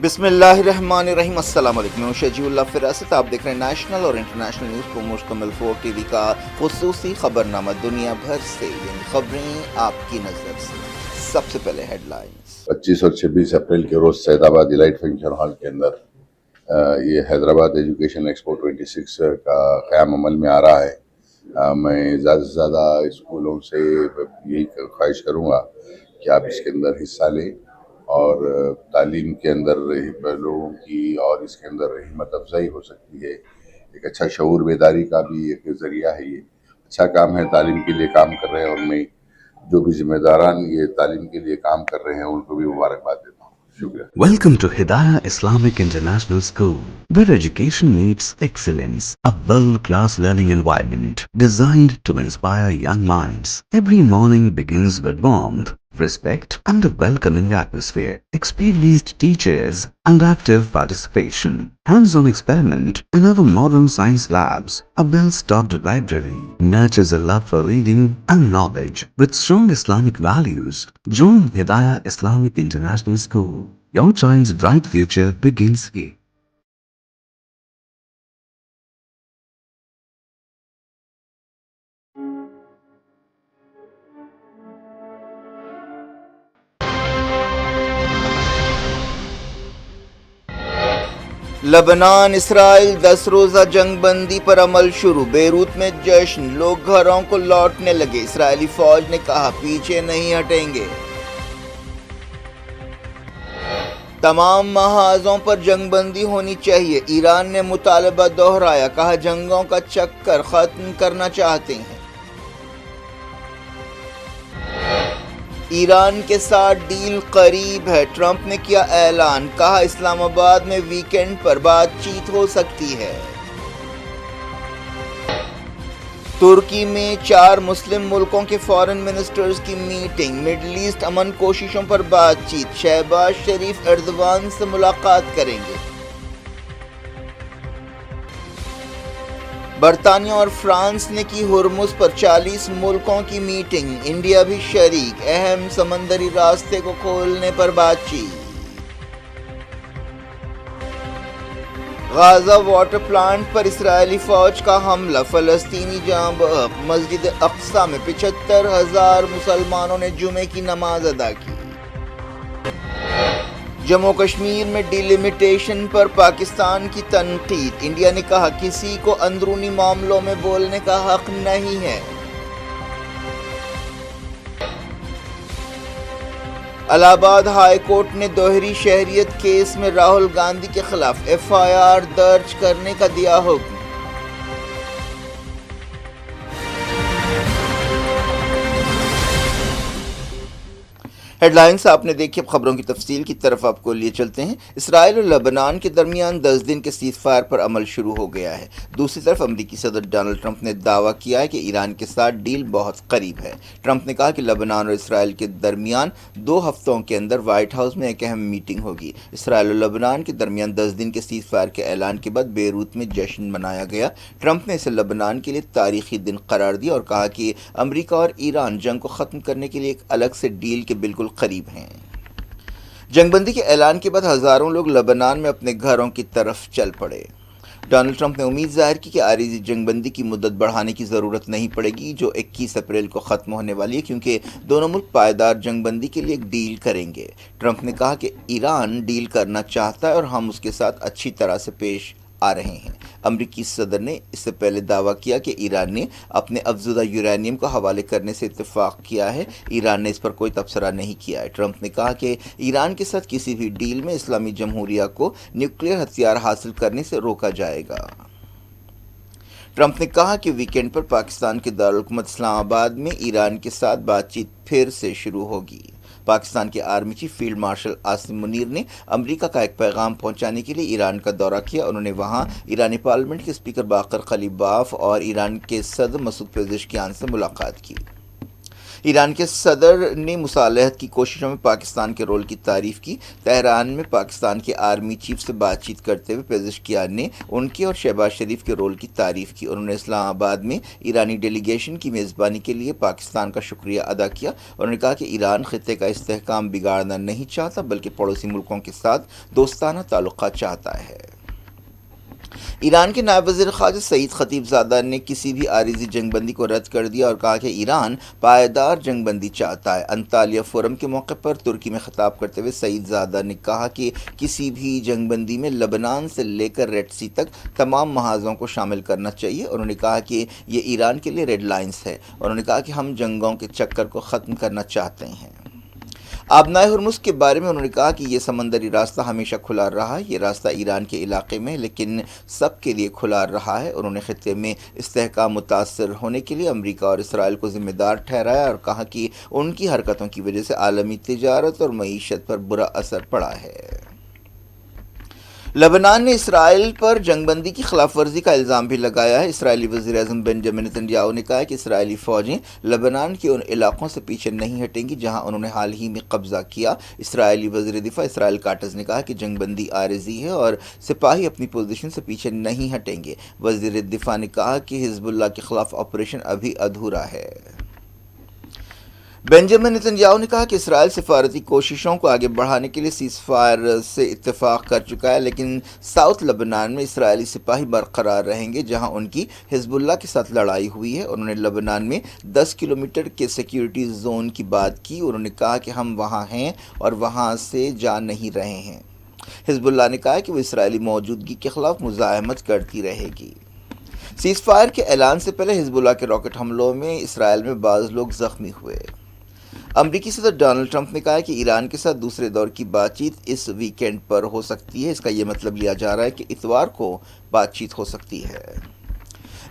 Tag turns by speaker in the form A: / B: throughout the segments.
A: بسم اللہ الرحمن الرحیم۔ السلام علیکم، میں شجیع اللہ فراست۔ آپ دیکھ رہے ہیں نیشنل اور انٹرنیشنل نیوز کو مشتمل 4 ٹی وی کا خصوصی خبرنامہ دنیا بھر سے، یعنی خبریں آپ کی نظر سے۔ سب سے پہلے ہیڈ لائنز۔
B: 25 اور 26 اپریل کے روز سید آباد ایلائٹ فنکشن ہال کے اندر یہ حیدرآباد ایجوکیشن ایکسپو 26 کا قیام عمل میں آ رہا ہے۔ میں زیادہ سے زیادہ اسکولوں سے یہی خواہش کروں گا کہ آپ اس کے اندر حصہ لیں اور تعلیم کے اندر لوگوں کی اور اس کے اندر ہمت افزائی ہو سکتی ہے۔ ایک اچھا شعور بیداری کا بھی ایک ذریعہ ہے، یہ اچھا کام ہے، تعلیم کے لیے کام کر رہے ہیں، اور میں جو بھی ذمہ داران یہ تعلیم کے لیے کام کر رہے ہیں ان کو بھی مبارکباد دیتا ہوں۔ شکریہ۔
C: Welcome to Hidayah Islamic International School, where education meets excellence. A world-class learning environment designed to inspire young minds. Every morning begins with warmth, respect, and a welcoming atmosphere. Experienced teachers and active participation. Hands-on experiment in our modern science labs. A well-stocked library nurtures a love for reading and knowledge. With strong Islamic values, join Hidayah Islamic International School. Your child's bright future begins here.
A: لبنان اسرائیل 10 روزہ جنگ بندی پر عمل شروع، Beirut میں جشن، لوگ گھروں کو لوٹنے لگے۔ اسرائیلی فوج نے کہا پیچھے نہیں ہٹیں گے۔ تمام محاذوں پر جنگ بندی ہونی چاہیے، ایران نے مطالبہ دہرایا، کہا جنگوں کا چکر ختم کرنا چاہتے ہیں۔ ایران کے ساتھ ڈیل قریب ہے، ٹرمپ نے کیا اعلان، کہا اسلام آباد میں ویکینڈ پر بات چیت ہو سکتی ہے۔ ترکی میں 4 مسلم ملکوں کے فارن منسٹرز کی میٹنگ، مڈل ایسٹ امن کوششوں پر بات چیت، شہباز شریف ایردوان سے ملاقات کریں گے۔ برطانیہ اور فرانس نے کی ہرمز پر 40 ملکوں کی میٹنگ، انڈیا بھی شریک، اہم سمندری راستے کو کھولنے پر بات چیت۔ غازہ واٹر پلانٹ پر اسرائیلی فوج کا حملہ، فلسطینی جاں بحق، مسجد اقصی میں 75,000 مسلمانوں نے جمعے کی نماز ادا کی۔ جموں کشمیر میں ڈی لمیٹیشن پر پاکستان کی تنقید، انڈیا نے کہا کسی کو اندرونی معاملوں میں بولنے کا حق نہیں ہے۔ الہ آباد ہائی کورٹ نے دوہری شہریت کیس میں راہل گاندھی کے خلاف ایف آئی آر درج کرنے کا دیا حکم۔ ہیڈ لائنز آپ نے دیکھی، اب خبروں کی تفصیل کی طرف آپ کو لیے چلتے ہیں۔ اسرائیل اور لبنان کے درمیان 10 دن کے سیز فائر پر عمل شروع ہو گیا ہے۔ دوسری طرف امریکی صدر ڈونلڈ ٹرمپ نے دعویٰ کیا ہے کہ ایران کے ساتھ ڈیل بہت قریب ہے۔ ٹرمپ نے کہا کہ لبنان اور اسرائیل کے درمیان 2 ہفتوں کے اندر وائٹ ہاؤس میں ایک اہم میٹنگ ہوگی۔ اسرائیل اور لبنان کے درمیان 10 دن کے سیز فائر کے اعلان کے بعد بیروت میں جشن منایا گیا۔ ٹرمپ نے اسے لبنان کے لیے تاریخی دن قرار دیا اور کہا کہ امریکہ اور ایران جنگ کو ختم کرنے کے لیے ایک الگ سے ڈیل کے بالکل قریب ہیں۔ جنگ بندی کے اعلان کے بعد ہزاروں لوگ لبنان میں اپنے گھروں کی طرف چل پڑے۔ ڈونلڈ ٹرمپ نے امید ظاہر کی کہ عارضی جنگ بندی کی مدت بڑھانے کی ضرورت نہیں پڑے گی، جو 21 اپریل کو ختم ہونے والی ہے، کیونکہ دونوں ملک پائیدار جنگ بندی کے لیے ایک ڈیل کریں گے۔ ٹرمپ نے کہا کہ ایران ڈیل کرنا چاہتا ہے اور ہم اس کے ساتھ اچھی طرح سے پیش آ رہے ہیں۔ امریکی صدر نے اس سے پہلے دعویٰ کیا کہ ایران نے اپنے افزودہ یورینیم کو حوالے کرنے سے اتفاق کیا ہے، ایران نے اس پر کوئی تبصرہ نہیں کیا ہے۔ ٹرمپ نے کہا کہ ایران کے ساتھ کسی بھی ڈیل میں اسلامی جمہوریہ کو نیوکلیئر ہتھیار حاصل کرنے سے روکا جائے گا۔ ٹرمپ نے کہا کہ ویکینڈ پر پاکستان کے دارالحکومت اسلام آباد میں ایران کے ساتھ بات چیت پھر سے شروع ہوگی۔ پاکستان کے army chief field marshal Asim Munir نے امریکہ کا ایک پیغام پہنچانے کے لیے ایران کا دورہ کیا۔ انہوں نے وہاں ایرانی پارلیمنٹ کے اسپیکر باقر قلیباف اور ایران کے صدر مسعود پزشکیان سے ملاقات کی۔ ایران کے صدر نے مصالحت کی کوششوں میں پاکستان کے رول کی تعریف کی۔ تہران میں پاکستان کے آرمی چیف سے بات چیت کرتے ہوئے پزشکیان نے ان کے اور شہباز شریف کے رول کی تعریف کی۔ انہوں نے اسلام آباد میں ایرانی ڈیلیگیشن کی میزبانی کے لیے پاکستان کا شکریہ ادا کیا۔ انہوں نے کہا کہ ایران خطے کا استحکام بگاڑنا نہیں چاہتا بلکہ پڑوسی ملکوں کے ساتھ دوستانہ تعلقات چاہتا ہے۔ ایران کے نائب وزیر خارجہ سعید خطیب زادہ نے کسی بھی عارضی جنگ بندی کو رد کر دیا اور کہا کہ ایران پائیدار جنگ بندی چاہتا ہے۔ انطالیہ فورم کے موقع پر ترکی میں خطاب کرتے ہوئے سعید زادہ نے کہا کہ کسی بھی جنگ بندی میں لبنان سے لے کر ریڈ سی تک تمام محاذوں کو شامل کرنا چاہیے۔ انہوں نے کہا کہ یہ ایران کے لیے ریڈ لائنز ہے۔ انہوں نے کہا کہ ہم جنگوں کے چکر کو ختم کرنا چاہتے ہیں۔ آبنائے ہرمز کے بارے میں انہوں نے کہا کہ یہ سمندری راستہ ہمیشہ کھلا رہا ہے۔ یہ راستہ ایران کے علاقے میں لیکن سب کے لیے کھلا رہا ہے۔ انہوں نے خطے میں استحکام متاثر ہونے کے لیے امریکہ اور اسرائیل کو ذمہ دار ٹھہرایا اور کہا کہ ان کی حرکتوں کی وجہ سے عالمی تجارت اور معیشت پر برا اثر پڑا ہے۔ لبنان نے اسرائیل پر جنگ بندی کی خلاف ورزی کا الزام بھی لگایا ہے۔ اسرائیلی وزیر اعظم بنجامن نیتنیاہو نے کہا کہ اسرائیلی فوجیں لبنان کے ان علاقوں سے پیچھے نہیں ہٹیں گی جہاں انہوں نے حال ہی میں قبضہ کیا۔ اسرائیلی وزیر دفاع اسرائیل کاٹز نے کہا کہ جنگ بندی عارضی ہے اور سپاہی اپنی پوزیشن سے پیچھے نہیں ہٹیں گے۔ وزیر دفاع نے کہا کہ حزب اللہ کے خلاف آپریشن ابھی ادھورا ہے۔ بنجامن نیتنیاہو نے کہا کہ اسرائیل سفارتی کوششوں کو آگے بڑھانے کے لیے سیز فائر سے اتفاق کر چکا ہے لیکن ساؤتھ لبنان میں اسرائیلی سپاہی برقرار رہیں گے جہاں ان کی حزب اللہ کے ساتھ لڑائی ہوئی ہے۔ انہوں نے لبنان میں 10 کلومیٹر کے سیکیورٹی زون کی بات کی۔ انہوں نے کہا کہ ہم وہاں ہیں اور وہاں سے جا نہیں رہے ہیں۔ حزب اللہ نے کہا کہ وہ اسرائیلی موجودگی کے خلاف مزاحمت کرتی رہے گی۔ سیز فائر کے اعلان سے پہلے حزب اللہ کے راکٹ حملوں میں اسرائیل میں بعض لوگ زخمی ہوئے۔ امریکی صدر ڈونلڈ ٹرمپ نے کہا کہ ایران کے ساتھ دوسرے دور کی بات چیت اس ویکینڈ پر ہو سکتی ہے۔ اس کا یہ مطلب لیا جا رہا ہے کہ اتوار کو بات چیت ہو سکتی ہے۔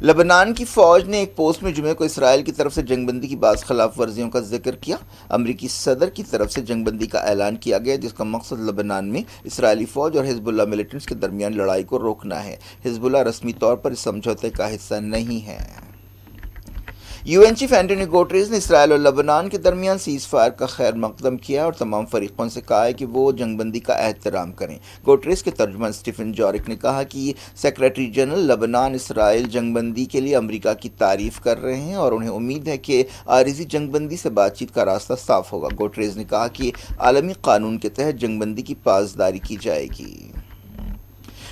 A: لبنان کی فوج نے ایک پوسٹ میں جمعے کو اسرائیل کی طرف سے جنگ بندی کی بعض خلاف ورزیوں کا ذکر کیا۔ امریکی صدر کی طرف سے جنگ بندی کا اعلان کیا گیا جس کا مقصد لبنان میں اسرائیلی فوج اور حزب اللہ ملیٹنٹس کے درمیان لڑائی کو روکنا ہے۔ حزب اللہ رسمی طور پر اس سمجھوتے کا حصہ نہیں ہے۔ UN چیف اینٹونی گوٹریز نے اسرائیل اور لبنان کے درمیان سیز فائر کا خیر مقدم کیا اور تمام فریقوں سے کہا ہے کہ وہ جنگ بندی کا احترام کریں۔ گوٹریز کے ترجمان اسٹیفن جارک نے کہا کہ سیکریٹری جنرل لبنان اسرائیل جنگ بندی کے لیے امریکہ کی تعریف کر رہے ہیں اور انہیں امید ہے کہ عارضی جنگ بندی سے بات چیت کا راستہ صاف ہوگا۔ گوٹریز نے کہا کہ عالمی قانون کے تحت جنگ بندی کی پاسداری کی جائے گی۔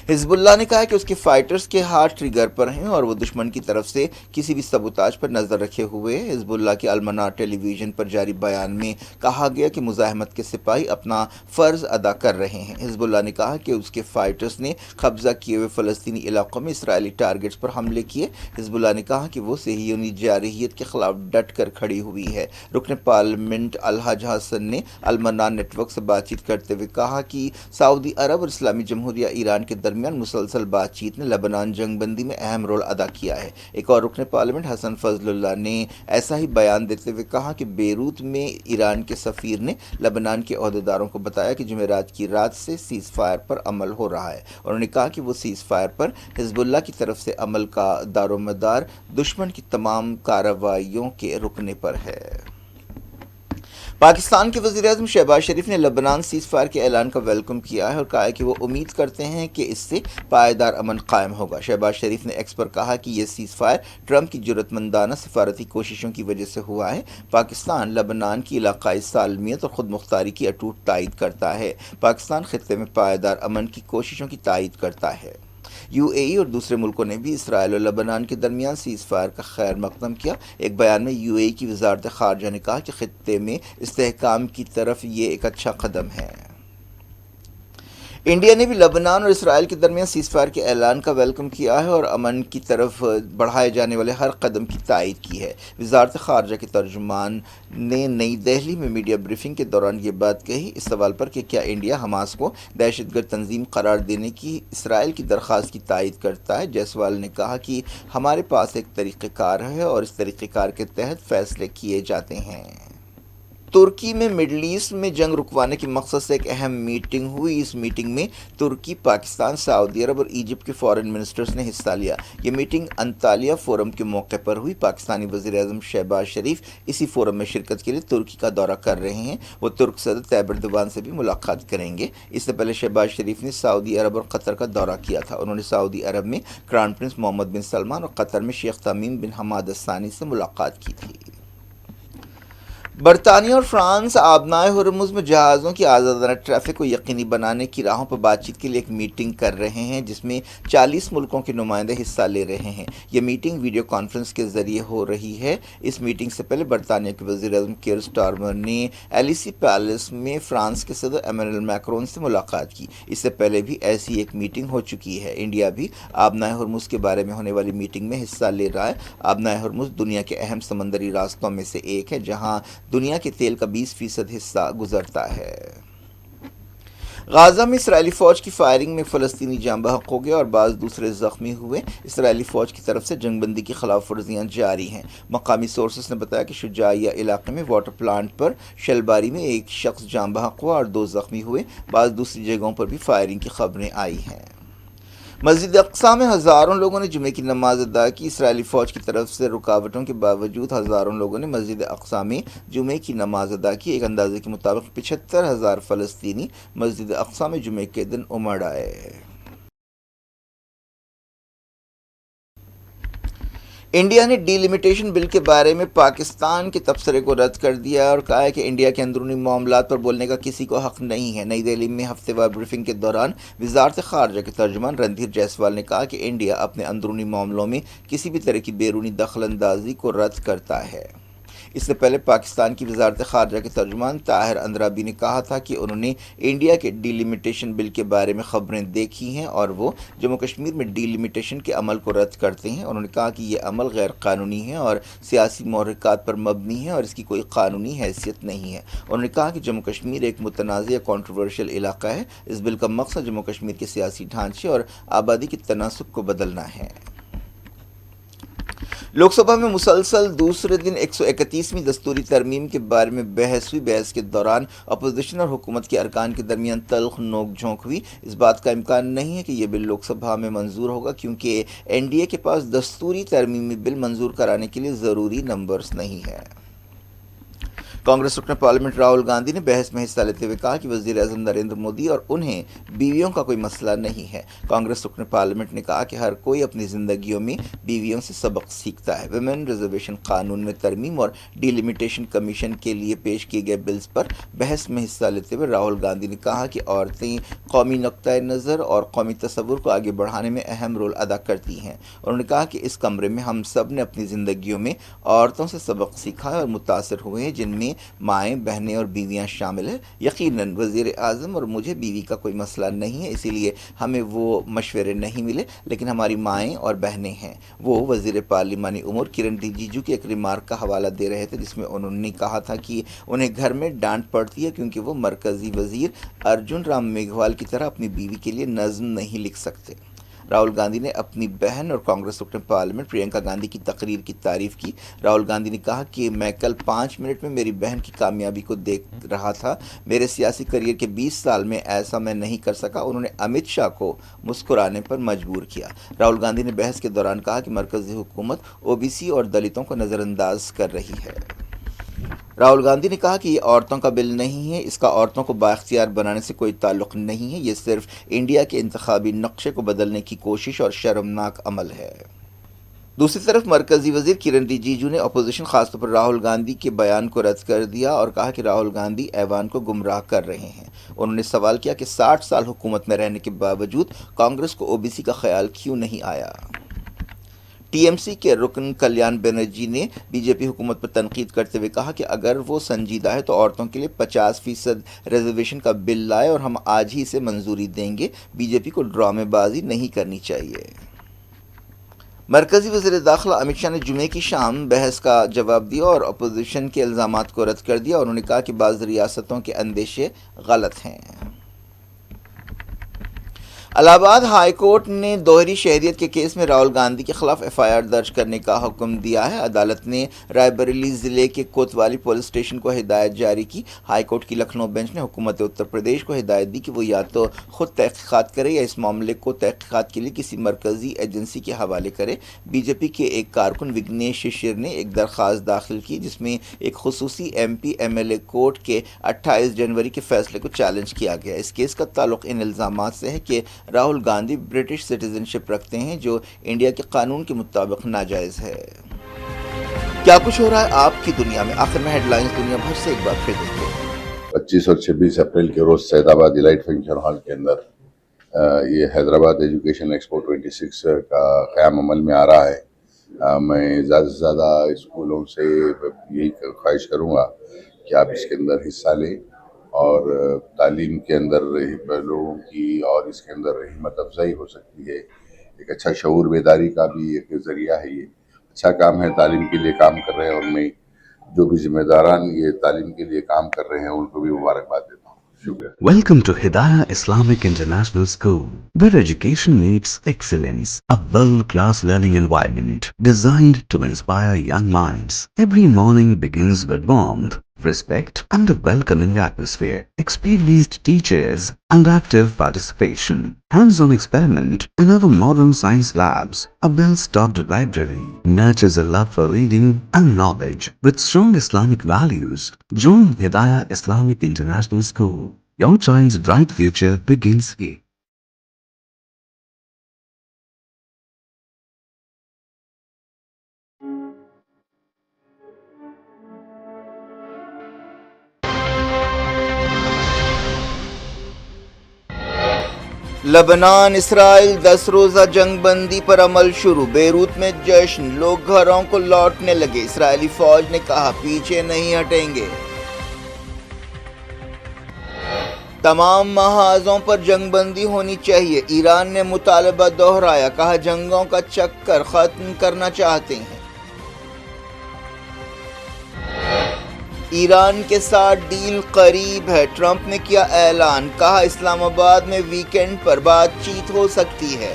A: حزب اللہ نے کہا کہ اس کے فائٹرز کے ہاتھ ٹریگر پر ہیں اور وہ دشمن کی طرف سے کسی بھی سبوتاژ پر نظر رکھے ہوئے ہیں۔ حزب اللہ کے المنار ٹیلی ویژن پر جاری بیان میں کہا گیا کہ مزاحمت کے سپاہی اپنا فرض ادا کر رہے ہیں۔ حزب اللہ نے کہا کہ اس کے فائٹرز نے قبضہ کیے ہوئے فلسطینی علاقوں میں اسرائیلی ٹارگٹس پر حملے کیے۔ حزب اللہ نے کہا کہ وہ صہیونی جارحیت کے خلاف ڈٹ کر کھڑی ہوئی ہے۔ رکن پارلیمنٹ الحاج حسن نے المنار نیٹ ورک سے بات چیت کرتے ہوئے کہا کہ سعودی عرب اور اسلامی جمہوریہ ایران کے درمیان مسلسل بات چیت نے لبنان جنگ بندی میں اہم رول ادا کیا ہے۔ ایک اور رکن پارلیمنٹ حسن فضل اللہ نے ایسا ہی بیان دیتے ہوئے کہا کہ بیروت میں ایران کے سفیر نے لبنان کے عہدیداروں کو بتایا کہ جمعرات کی رات سے سیز فائر پر عمل ہو رہا ہے۔ انہوں نے کہا کہ وہ سیز فائر پر حزب اللہ کی طرف سے عمل کا دار و مدار دشمن کی تمام کارروائیوں کے رکنے پر ہے۔ پاکستان کے وزیر اعظم شہباز شریف نے لبنان سیز فائر کے اعلان کا ویلکم کیا ہے اور کہا ہے کہ وہ امید کرتے ہیں کہ اس سے پائیدار امن قائم ہوگا۔ شہباز شریف نے ایکس پر کہا کہ یہ سیز فائر ٹرمپ کی جرأت مندانہ سفارتی کوششوں کی وجہ سے ہوا ہے۔ پاکستان لبنان کی علاقائی سالمیت اور خود مختاری کی اٹوٹ تائید کرتا ہے۔ پاکستان خطے میں پائیدار امن کی کوششوں کی تائید کرتا ہے۔ UAE اور دوسرے ملکوں نے بھی اسرائیل اور لبنان کے درمیان سیز فائر کا خیر مقدم کیا۔ ایک بیان میں UAE کی وزارت خارجہ نے کہا کہ خطے میں استحکام کی طرف یہ ایک اچھا قدم ہے۔ انڈیا نے بھی لبنان اور اسرائیل کے درمیان سیز فائر کے اعلان کا ویلکم کیا ہے اور امن کی طرف بڑھائے جانے والے ہر قدم کی تائید کی ہے۔ وزارت خارجہ کے ترجمان نے نئی دہلی میں میڈیا بریفنگ کے دوران یہ بات کہی۔ اس سوال پر کہ کیا انڈیا حماس کو دہشت گرد تنظیم قرار دینے کی اسرائیل کی درخواست کی تائید کرتا ہے، جیسوال نے کہا کہ ہمارے پاس ایک طریقہ کار ہے اور اس طریقہ کار کے تحت فیصلے کیے جاتے ہیں۔ ترکی میں مڈل ایسٹ میں جنگ رکوانے کے مقصد سے ایک اہم میٹنگ ہوئی۔ اس میٹنگ میں ترکی، پاکستان، سعودی عرب اور ایجپٹ کے فارن منسٹرز نے حصہ لیا۔ یہ میٹنگ انطالیہ فورم کے موقع پر ہوئی۔ پاکستانی وزیر اعظم شہباز شریف اسی فورم میں شرکت کے لیے ترکی کا دورہ کر رہے ہیں۔ وہ ترک صدر طیب ایردوان سے بھی ملاقات کریں گے۔ اس سے پہلے شہباز شریف نے سعودی عرب اور قطر کا دورہ کیا تھا۔ انہوں نے سعودی عرب میں کراؤن پرنس محمد بن سلمان اور قطر میں شیخ تمیم بن حماد الثانی سے ملاقات کی تھی۔ برطانیہ اور فرانس آبنائے ہرمز میں جہازوں کی آزادانہ ٹریفک کو یقینی بنانے کی راہوں پر بات چیت کے لیے ایک میٹنگ کر رہے ہیں، جس میں 40 ملکوں کے نمائندے حصہ لے رہے ہیں۔ یہ میٹنگ ویڈیو کانفرنس کے ذریعے ہو رہی ہے۔ اس میٹنگ سے پہلے برطانیہ کے وزیر اعظم کیئر سٹارمر نے ایلیسی پیلس میں فرانس کے صدر ایمانوئل میکرون سے ملاقات کی۔ اس سے پہلے بھی ایسی ایک میٹنگ ہو چکی ہے۔ انڈیا بھی آبنائے ہرمز کے بارے میں ہونے والی میٹنگ میں حصہ لے رہا ہے۔ آبنائے ہرمز دنیا کے اہم سمندری راستوں میں سے ایک ہے، جہاں دنیا کے تیل کا 20% حصہ گزرتا ہے۔ غازہ میں اسرائیلی فوج کی فائرنگ میں فلسطینی جاں بحق ہو گیا اور بعض دوسرے زخمی ہوئے۔ اسرائیلی فوج کی طرف سے جنگ بندی کی خلاف ورزیاں جاری ہیں۔ مقامی سورسز نے بتایا کہ شجاعیہ علاقے میں واٹر پلانٹ پر شلباری میں ایک شخص جاں بحق ہوا اور 2 زخمی ہوئے۔ بعض دوسری جگہوں پر بھی فائرنگ کی خبریں آئی ہیں۔ مسجد اقصی میں ہزاروں لوگوں نے جمعے کی نماز ادا کی۔ اسرائیلی فوج کی طرف سے رکاوٹوں کے باوجود ہزاروں لوگوں نے مسجد اقصی میں جمعے کی نماز ادا کی۔ ایک اندازے کے مطابق 75,000 فلسطینی مسجد اقصی میں جمعے کے دن امڑ آئے۔ انڈیا نے ڈی لمیٹیشن بل کے بارے میں پاکستان کے تبصرے کو رد کر دیا اور کہا ہے کہ انڈیا کے اندرونی معاملات پر بولنے کا کسی کو حق نہیں ہے۔ نئی دہلی میں ہفتہ وار بریفنگ کے دوران وزارت خارجہ کے ترجمان رندھیر جیسوال نے کہا کہ انڈیا اپنے اندرونی معاملوں میں کسی بھی طرح کی بیرونی دخل اندازی کو رد کرتا ہے۔ اس سے پہلے پاکستان کی وزارت خارجہ کے ترجمان طاہر اندرابی نے کہا تھا کہ انہوں نے انڈیا کے ڈی لمیٹیشن بل کے بارے میں خبریں دیکھی ہیں اور وہ جموں کشمیر میں ڈی لمیٹیشن کے عمل کو رد کرتے ہیں۔ انہوں نے کہا کہ یہ عمل غیر قانونی ہے اور سیاسی محرکات پر مبنی ہے اور اس کی کوئی قانونی حیثیت نہیں ہے۔ انہوں نے کہا کہ جموں کشمیر ایک متنازع یا کنٹروورشل علاقہ ہے۔ اس بل کا مقصد جموں کشمیر کے سیاسی ڈھانچے اور آبادی کے تناسب کو بدلنا ہے۔ لوک سبھا میں مسلسل دوسرے دن 131ویں دستوری ترمیم کے بارے میں بحث ہوئی۔ بحث کے دوران اپوزیشن اور حکومت کے ارکان کے درمیان تلخ نوک جھونک ہوئی۔ اس بات کا امکان نہیں ہے کہ یہ بل لوک سبھا میں منظور ہوگا کیونکہ این ڈی اے کے پاس دستوری ترمیمی بل منظور کرانے کے لیے ضروری نمبرز نہیں ہے۔ کانگریس رکن پارلیمنٹ راہل گاندھی نے بحث میں حصہ لیتے ہوئے کہا کہ وزیر اعظم نریندر مودی اور انہیں بیویوں کا کوئی مسئلہ نہیں ہے۔ کانگریس رکن پارلیمنٹ نے کہا کہ ہر کوئی اپنی زندگیوں میں بیویوں سے سبق سیکھتا ہے۔ ویمن ریزرویشن قانون میں ترمیم اور ڈی لمیٹیشن کمیشن کے لیے پیش کیے گئے بلز پر بحث میں حصہ لیتے ہوئے راہل گاندھی نے کہا کہ عورتیں قومی نقطۂ نظر اور قومی تصور کو آگے بڑھانے میں اہم رول ادا کرتی ہیں۔ انہوں نے کہا کہ اس کمرے میں ہم سب نے اپنی زندگیوں میں عورتوں سے سبق سیکھا ہے اور متاثر ہوئے ہیں، جن میں مائیں، بہنیں اور بیویاں شامل ہیں۔ یقیناً وزیر اعظم اور مجھے بیوی کا کوئی مسئلہ نہیں ہے، اسی لیے ہمیں وہ مشورے نہیں ملے، لیکن ہماری مائیں اور بہنیں ہیں۔ وہ وزیر پارلیمانی امور کرن رجیجو کے ایک ریمارک کا حوالہ دے رہے تھے جس میں انہوں نے کہا تھا کہ انہیں گھر میں ڈانٹ پڑتی ہے کیونکہ وہ مرکزی وزیر ارجن رام میگھوال کی طرح اپنی بیوی کے لیے نظم نہیں لکھ سکتے۔ راہل گاندھی نے اپنی بہن اور کانگریس رکن پارلیمنٹ پرینکا گاندھی کی تقریر کی تعریف کی۔ راہل گاندھی نے کہا کہ میں کل 5 منٹ میں میری بہن کی کامیابی کو دیکھ رہا تھا۔ میرے سیاسی کیریئر کے 20 سال میں ایسا میں نہیں کر سکا۔ انہوں نے امت شاہ کو مسکرانے پر مجبور کیا۔ راہل گاندھی نے بحث کے دوران کہا کہ مرکزی حکومت او بی سی اور دلتوں کو نظر انداز کر رہی ہے۔ راہل گاندھی نے کہا کہ یہ عورتوں کا بل نہیں ہے، اس کا عورتوں کو بااختیار بنانے سے کوئی تعلق نہیں ہے، یہ صرف انڈیا کے انتخابی نقشے کو بدلنے کی کوشش اور شرمناک عمل ہے۔ دوسری طرف مرکزی وزیر کرن رجیجو نے اپوزیشن خاص طور پر راہل گاندھی کے بیان کو رد کر دیا اور کہا کہ راہل گاندھی ایوان کو گمراہ کر رہے ہیں۔ انہوں نے سوال کیا کہ 60 سال حکومت میں رہنے کے باوجود کانگریس کو او بی سی کا خیال کیوں نہیں آیا۔ ٹی ایم سی کے رکن کلیان بنرجی نے بی جے پی حکومت پر تنقید کرتے ہوئے کہا کہ اگر وہ سنجیدہ ہے تو عورتوں کے لیے 50% ریزرویشن کا بل لائے اور ہم آج ہی اسے منظوری دیں گے۔ بی جے پی کو ڈرامے بازی نہیں کرنی چاہیے۔ مرکزی وزیر داخلہ امت شاہ نے جمعے کی شام بحث کا جواب دیا اور اپوزیشن کے الزامات کو رد کر دیا۔ انہوں نے کہا کہ بعض ریاستوں کے اندیشے غلط ہیں۔ الہ آباد ہائی کورٹ نے دوہری شہریت کے کیس میں راہل گاندھی کے خلاف ایف آئی آر درج کرنے کا حکم دیا ہے۔ عدالت نے رائے بریلی ضلع کے کوتوالی پولیس اسٹیشن کو ہدایت جاری کی۔ ہائی کورٹ کی لکھنؤ بینچ نے حکومت اتر پردیش کو ہدایت دی کہ وہ یا تو خود تحقیقات کرے یا اس معاملے کو تحقیقات کے لیے کسی مرکزی ایجنسی کے حوالے کرے۔ بی جے پی کے ایک کارکن وگنیش ششر نے ایک درخواست داخل کی جس میں ایک خصوصی M P M L A court کے 28 جنوری کے فیصلے کو چیلنج کیا گیا۔ اس کیس کا تعلق ان الزامات سے ہے کہ راہل گاندھی برٹش سٹیزن شپ رکھتے ہیں جو انڈیا کے قانون کے مطابق ناجائز ہے۔ کیا کچھ ہو رہا ہے آپ کی دنیا میں؟ آخر میں ہیڈ لائنز دنیا بھر سے ایک بار پھر دیکھتے ہیں۔
B: 25 اور 26 اپریل کے روز سید آباد ایلائٹ فنکشن ہال کے اندر یہ حیدرآباد ایجوکیشن ایکسپو 26 کا قیام عمل میں آ رہا ہے۔ میں زیادہ سے زیادہ اسکولوں سے یہی خواہش کروں گا کہ آپ اس کے اندر حصہ لیں اور تعلیم کے اندر لوگوں کی اور اس کے اندر ہمت افزائی ہو سکتی ہے۔ ایک اچھا شعور بیداری کا بھی ایک ذریعہ ہے، یہ اچھا کام ہے، تعلیم کے لیے کام کر رہے ہیں، اور میں جو بھی ذمہ داران یہ تعلیم کے لیے کام کر رہے ہیں ان کو بھی مبارکباد دیتا ہوں۔ شکریہ۔
C: Welcome to Hidayah Islamic International School, where education meets excellence. A world-class learning environment designed to inspire young minds. Every morning begins with warmth, respect, and a welcoming atmosphere. Experienced teachers and active participation. Hands-on experiment in our modern science labs. A well-stocked library nurtures a love for reading and knowledge. With strong Islamic values, join Hidayah Islamic International School. Your child's bright future begins here.
A: لبنان اسرائیل 10 روزہ جنگ بندی پر عمل شروع، Beirut میں جشن، لوگ گھروں کو لوٹنے لگے، اسرائیلی فوج نے کہا پیچھے نہیں ہٹیں گے۔ تمام محاذوں پر جنگ بندی ہونی چاہیے، ایران نے مطالبہ دہرایا، کہا جنگوں کا چکر ختم کرنا چاہتے ہیں۔ ایران کے ساتھ ڈیل قریب ہے، ٹرمپ نے کیا اعلان، کہا اسلام آباد میں ویکینڈ پر بات چیت ہو سکتی ہے۔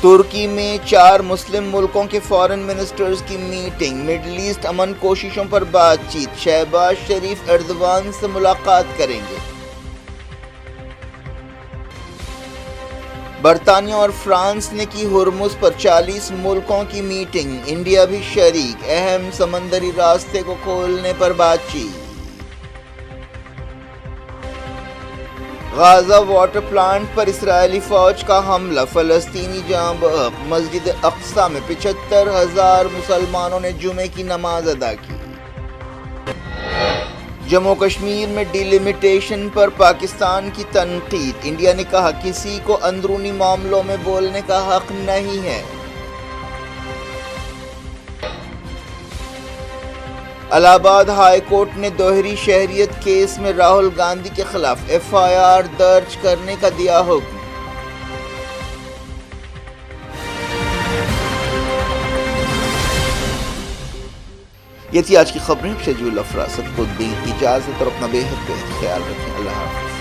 A: ترکی میں 4 مسلم ملکوں کے فارن منسٹرز کی میٹنگ، مڈل ایسٹ امن کوششوں پر بات چیت، شہباز شریف ایردوان سے ملاقات کریں گے۔ برطانیہ اور فرانس نے کی ہرمز پر 40 ملکوں کی میٹنگ، انڈیا بھی شریک، اہم سمندری راستے کو کھولنے پر بات چیت۔ غازہ واٹر پلانٹ پر اسرائیلی فوج کا حملہ، فلسطینی جاں بحق، مسجد اقصی میں 75,000 مسلمانوں نے جمعے کی نماز ادا کی۔ جموں کشمیر میں ڈی لمیٹیشن پر پاکستان کی تنقید، انڈیا نے کہا کسی کو اندرونی معاملوں میں بولنے کا حق نہیں ہے۔ الہ آباد ہائی کورٹ نے دوہری شہریت کیس میں راہل گاندھی کے خلاف ایف آئی آر درج کرنے کا دیا حکم۔ یہ تھی آج کی خبریں، شجیع الافراست کو دیں اجازت اور اپنا بے حد خیال رکھیں۔ اللہ حافظ۔